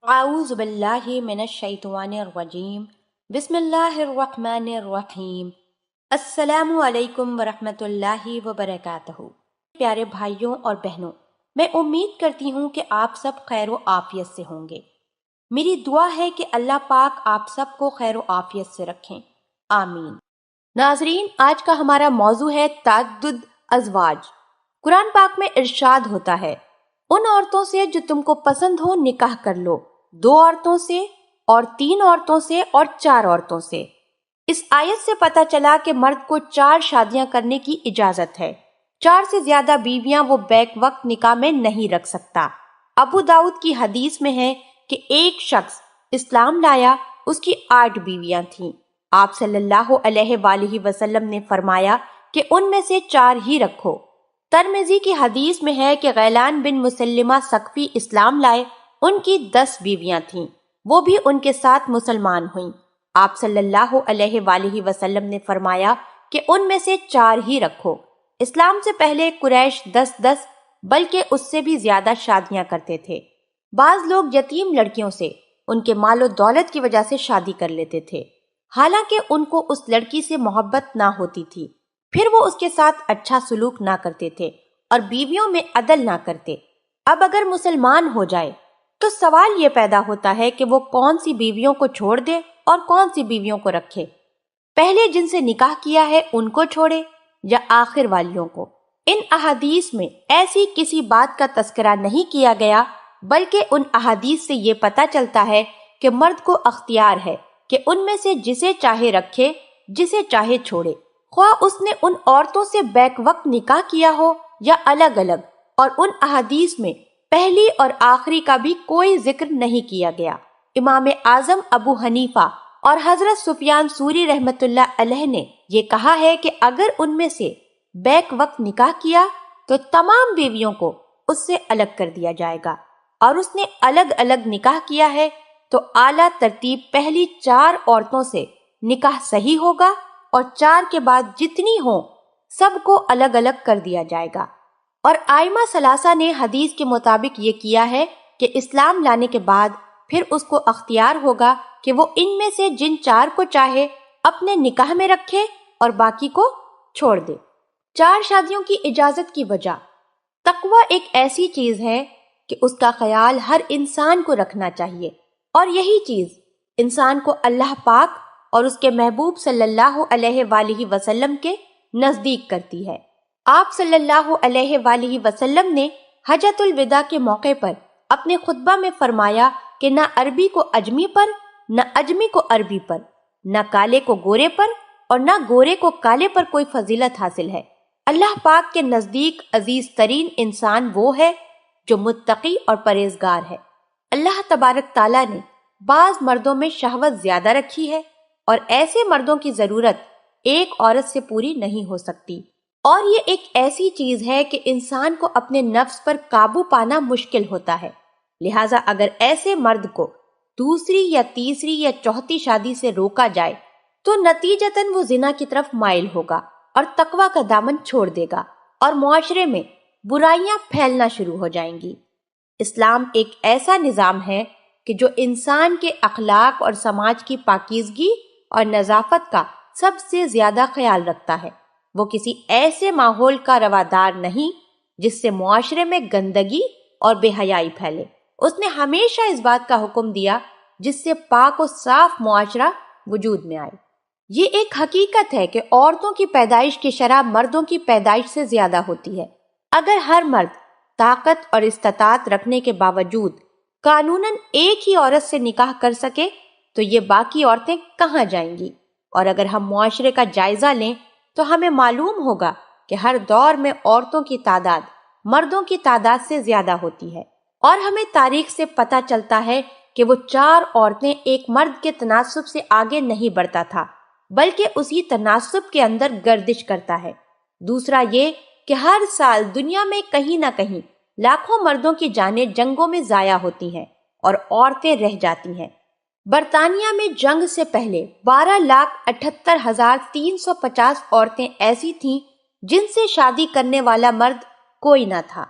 اعوذ باللہ من الشیطان الرجیم بسم اللہ الرحمن الرحیم السلام علیکم ورحمۃ اللہ وبرکاتہ۔ پیارے بھائیوں اور بہنوں، میں امید کرتی ہوں کہ آپ سب خیر و عافیت سے ہوں گے۔ میری دعا ہے کہ اللہ پاک آپ سب کو خیر و عافیت سے رکھیں، آمین۔ ناظرین، آج کا ہمارا موضوع ہے تعدد ازواج۔ قرآن پاک میں ارشاد ہوتا ہے، ان عورتوں سے جو تم کو پسند ہو نکاح کر لو، 2 عورتوں سے اور 3 عورتوں سے اور 4 عورتوں سے۔ اس آیت سے پتہ چلا کہ مرد کو 4 شادیاں کرنے کی اجازت ہے۔ 4 سے زیادہ بیویاں وہ بیک وقت نکاح میں نہیں رکھ سکتا۔ ابو داؤد کی حدیث میں ہے کہ ایک شخص اسلام لایا، اس کی 8 بیویاں تھیں۔ آپ صلی اللہ علیہ وآلہ وسلم نے فرمایا کہ ان میں سے 4 ہی رکھو۔ ترمذی کی حدیث میں ہے کہ غیلان بن مسلمہ ثقفی اسلام لائے، ان کی 10 بیویاں تھیں، وہ بھی ان کے ساتھ مسلمان ہوئیں۔ آپ صلی اللہ علیہ وآلہ وسلم نے فرمایا کہ ان میں سے 4 ہی رکھو۔ اسلام سے پہلے قریش 10 بلکہ اس سے بھی زیادہ شادیاں کرتے تھے۔ بعض لوگ یتیم لڑکیوں سے ان کے مال و دولت کی وجہ سے شادی کر لیتے تھے، حالانکہ ان کو اس لڑکی سے محبت نہ ہوتی تھی، پھر وہ اس کے ساتھ اچھا سلوک نہ کرتے تھے اور بیویوں میں عدل نہ کرتے۔ اب اگر مسلمان ہو جائے تو سوال یہ پیدا ہوتا ہے کہ وہ کون سی بیویوں کو چھوڑ دے اور کون سی بیویوں کو رکھے، پہلے جن سے نکاح کیا ہے ان کو چھوڑے یا آخر والیوں کو۔ ان احادیث میں ایسی کسی بات کا تذکرہ نہیں کیا گیا، بلکہ ان احادیث سے یہ پتہ چلتا ہے کہ مرد کو اختیار ہے کہ ان میں سے جسے چاہے رکھے، جسے چاہے چھوڑے، خواہ اس نے ان عورتوں سے بیک وقت نکاح کیا ہو یا الگ الگ۔ اور ان احادیث میں پہلی اور آخری کا بھی کوئی ذکر نہیں کیا گیا۔ امام اعظم ابو حنیفہ اور حضرت سفیان ثوری رحمۃ اللہ علیہ نے یہ کہا ہے کہ اگر ان میں سے بیک وقت نکاح کیا تو تمام بیویوں کو اس سے الگ کر دیا جائے گا، اور اس نے الگ الگ نکاح کیا ہے تو اعلیٰ ترتیب پہلی 4 عورتوں سے نکاح صحیح ہوگا، اور 4 کے بعد جتنی ہوں سب کو الگ الگ کر دیا جائے گا۔ اور ائمہ ثلاثہ نے حدیث کے مطابق یہ کیا ہے کہ اسلام لانے کے بعد پھر اس کو اختیار ہوگا کہ وہ ان میں سے جن 4 کو چاہے اپنے نکاح میں رکھے اور باقی کو چھوڑ دے۔ 4 شادیوں کی اجازت کی وجہ، تقوی ایک ایسی چیز ہے کہ اس کا خیال ہر انسان کو رکھنا چاہیے، اور یہی چیز انسان کو اللہ پاک اور اس کے محبوب صلی اللہ علیہ وآلہ وسلم کے نزدیک کرتی ہے۔ آپ صلی اللہ علیہ وآلہ وسلم نے حجۃ الوداع کے موقع پر اپنے خطبہ میں فرمایا کہ نہ عربی کو اجمی پر، نہ اجمی کو عربی پر، نہ کالے کو گورے پر اور نہ گورے کو کالے پر کوئی فضیلت حاصل ہے۔ اللہ پاک کے نزدیک عزیز ترین انسان وہ ہے جو متقی اور پرہیزگار ہے۔ اللہ تبارک تعالیٰ نے بعض مردوں میں شہوت زیادہ رکھی ہے، اور ایسے مردوں کی ضرورت ایک عورت سے پوری نہیں ہو سکتی، اور یہ ایک ایسی چیز ہے کہ انسان کو اپنے نفس پر قابو پانا مشکل ہوتا ہے۔ لہٰذا اگر ایسے مرد کو دوسری یا تیسری یا چوتھی شادی سے روکا جائے تو نتیجتاً وہ زنا کی طرف مائل ہوگا اور تقویٰ کا دامن چھوڑ دے گا، اور معاشرے میں برائیاں پھیلنا شروع ہو جائیں گی۔ اسلام ایک ایسا نظام ہے کہ جو انسان کے اخلاق اور سماج کی پاکیزگی اور نظافت کا سب سے زیادہ خیال رکھتا ہے۔ وہ کسی ایسے ماحول کا روادار نہیں جس سے معاشرے میں گندگی اور بے حیائی پھیلے۔ اس نے ہمیشہ اس بات کا حکم دیا جس سے پاک و صاف معاشرہ وجود میں آئے۔ یہ ایک حقیقت ہے کہ عورتوں کی پیدائش کی شرح مردوں کی پیدائش سے زیادہ ہوتی ہے۔ اگر ہر مرد طاقت اور استطاعت رکھنے کے باوجود قانوناً ایک ہی عورت سے نکاح کر سکے تو یہ باقی عورتیں کہاں جائیں گی؟ اور اگر ہم معاشرے کا جائزہ لیں تو ہمیں معلوم ہوگا کہ ہر دور میں عورتوں کی تعداد مردوں کی تعداد سے زیادہ ہوتی ہے، اور ہمیں تاریخ سے پتہ چلتا ہے کہ وہ 4 عورتیں ایک مرد کے تناسب سے آگے نہیں بڑھتا تھا، بلکہ اسی تناسب کے اندر گردش کرتا ہے۔ دوسرا یہ کہ ہر سال دنیا میں کہیں نہ کہیں لاکھوں مردوں کی جانیں جنگوں میں ضائع ہوتی ہیں اور عورتیں رہ جاتی ہیں۔ برطانیہ میں جنگ سے پہلے 12,78,350 عورتیں ایسی تھیں جن سے شادی کرنے والا مرد کوئی نہ تھا۔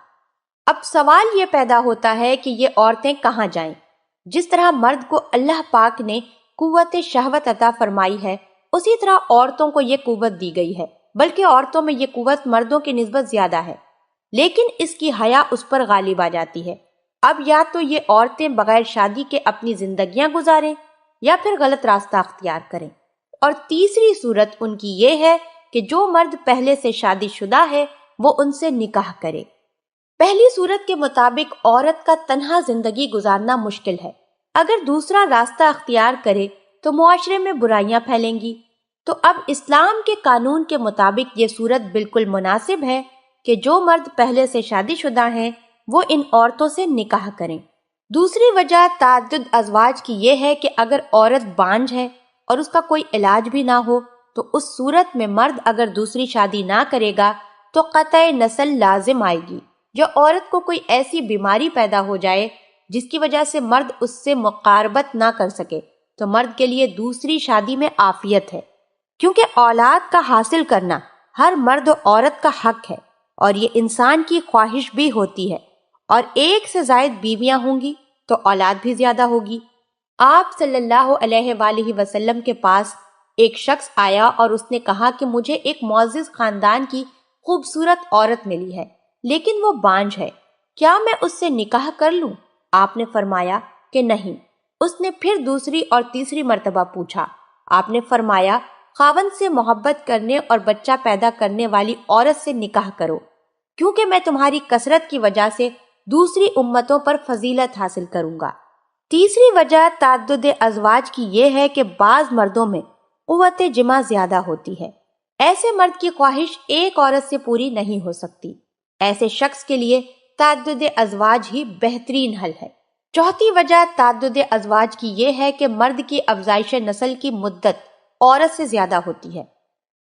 اب سوال یہ پیدا ہوتا ہے کہ یہ عورتیں کہاں جائیں؟ جس طرح مرد کو اللہ پاک نے قوت شہوت عطا فرمائی ہے، اسی طرح عورتوں کو یہ قوت دی گئی ہے، بلکہ عورتوں میں یہ قوت مردوں کی نسبت زیادہ ہے، لیکن اس کی حیا اس پر غالب آ جاتی ہے۔ اب یا تو یہ عورتیں بغیر شادی کے اپنی زندگیاں گزاریں یا پھر غلط راستہ اختیار کریں، اور تیسری صورت ان کی یہ ہے کہ جو مرد پہلے سے شادی شدہ ہے وہ ان سے نکاح کرے۔ پہلی صورت کے مطابق عورت کا تنہا زندگی گزارنا مشکل ہے، اگر دوسرا راستہ اختیار کرے تو معاشرے میں برائیاں پھیلیں گی۔ تو اب اسلام کے قانون کے مطابق یہ صورت بالکل مناسب ہے کہ جو مرد پہلے سے شادی شدہ ہیں وہ ان عورتوں سے نکاح کریں۔ دوسری وجہ تعدد ازواج کی یہ ہے کہ اگر عورت بانجھ ہے اور اس کا کوئی علاج بھی نہ ہو تو اس صورت میں مرد اگر دوسری شادی نہ کرے گا تو قطع نسل لازم آئے گی۔ جو عورت کو کوئی ایسی بیماری پیدا ہو جائے جس کی وجہ سے مرد اس سے مقاربت نہ کر سکے تو مرد کے لیے دوسری شادی میں عافیت ہے، کیونکہ اولاد کا حاصل کرنا ہر مرد و عورت کا حق ہے، اور یہ انسان کی خواہش بھی ہوتی ہے، اور ایک سے زائد بیویاں ہوں گی تو اولاد بھی زیادہ ہوگی۔ آپ صلی اللہ علیہ وآلہ وسلم کے پاس ایک شخص آیا اور اس نے کہا کہ مجھے ایک معزز خاندان کی خوبصورت عورت ملی ہے لیکن وہ بانجھ ہے، کیا میں اس سے نکاح کر لوں؟ آپ نے فرمایا کہ نہیں۔ اس نے پھر دوسری اور تیسری مرتبہ پوچھا۔ آپ نے فرمایا خاوند سے محبت کرنے اور بچہ پیدا کرنے والی عورت سے نکاح کرو، کیونکہ میں تمہاری کثرت کی وجہ سے دوسری امتوں پر فضیلت حاصل کروں گا۔ تیسری وجہ تعدد ازواج کی یہ ہے کہ بعض مردوں میں قوت جمع زیادہ ہوتی ہے، ایسے مرد کی خواہش ایک عورت سے پوری نہیں ہو سکتی، ایسے شخص کے لیے تعدد ازواج ہی بہترین حل ہے۔ چوتھی وجہ تعدد ازواج کی یہ ہے کہ مرد کی افزائش نسل کی مدت عورت سے زیادہ ہوتی ہے۔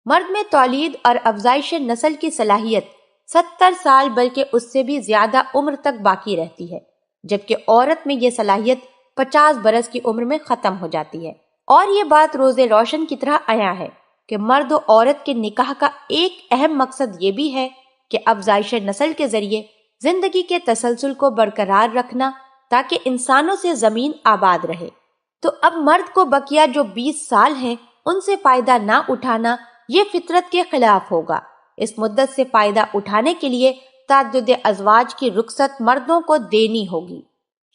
مرد میں تولید اور افزائش نسل کی صلاحیت 70 سال بلکہ اس سے بھی زیادہ عمر تک باقی رہتی ہے، جبکہ عورت میں یہ صلاحیت 50 برس کی عمر میں ختم ہو جاتی ہے۔ اور یہ بات روز روشن کی طرح عیاں ہے کہ مرد و عورت کے نکاح کا ایک اہم مقصد یہ بھی ہے کہ افزائش نسل کے ذریعے زندگی کے تسلسل کو برقرار رکھنا تاکہ انسانوں سے زمین آباد رہے۔ تو اب مرد کو بقیہ جو 20 سال ہیں ان سے فائدہ نہ اٹھانا یہ فطرت کے خلاف ہوگا۔ اس مدت سے فائدہ اٹھانے کے لیے تعدد ازواج کی رخصت مردوں کو دینی ہوگی۔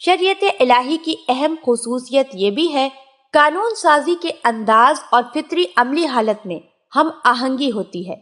شریعت الہی کی اہم خصوصیت یہ بھی ہے قانون سازی کے انداز اور فطری عملی حالت میں ہم آہنگی ہوتی ہے۔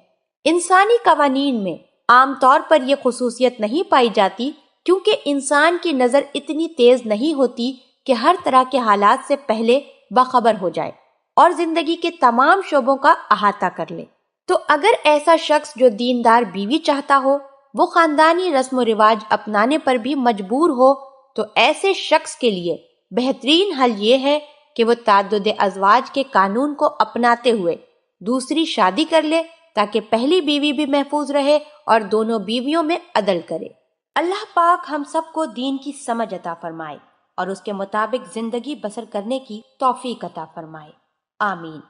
انسانی قوانین میں عام طور پر یہ خصوصیت نہیں پائی جاتی کیونکہ انسان کی نظر اتنی تیز نہیں ہوتی کہ ہر طرح کے حالات سے پہلے باخبر ہو جائے اور زندگی کے تمام شعبوں کا احاطہ کر لے۔ تو اگر ایسا شخص جو دیندار بیوی چاہتا ہو وہ خاندانی رسم و رواج اپنانے پر بھی مجبور ہو تو ایسے شخص کے لیے بہترین حل یہ ہے کہ وہ تعدد ازواج کے قانون کو اپناتے ہوئے دوسری شادی کر لے تاکہ پہلی بیوی بھی محفوظ رہے اور دونوں بیویوں میں عدل کرے۔ اللہ پاک ہم سب کو دین کی سمجھ عطا فرمائے اور اس کے مطابق زندگی بسر کرنے کی توفیق عطا فرمائے، آمین۔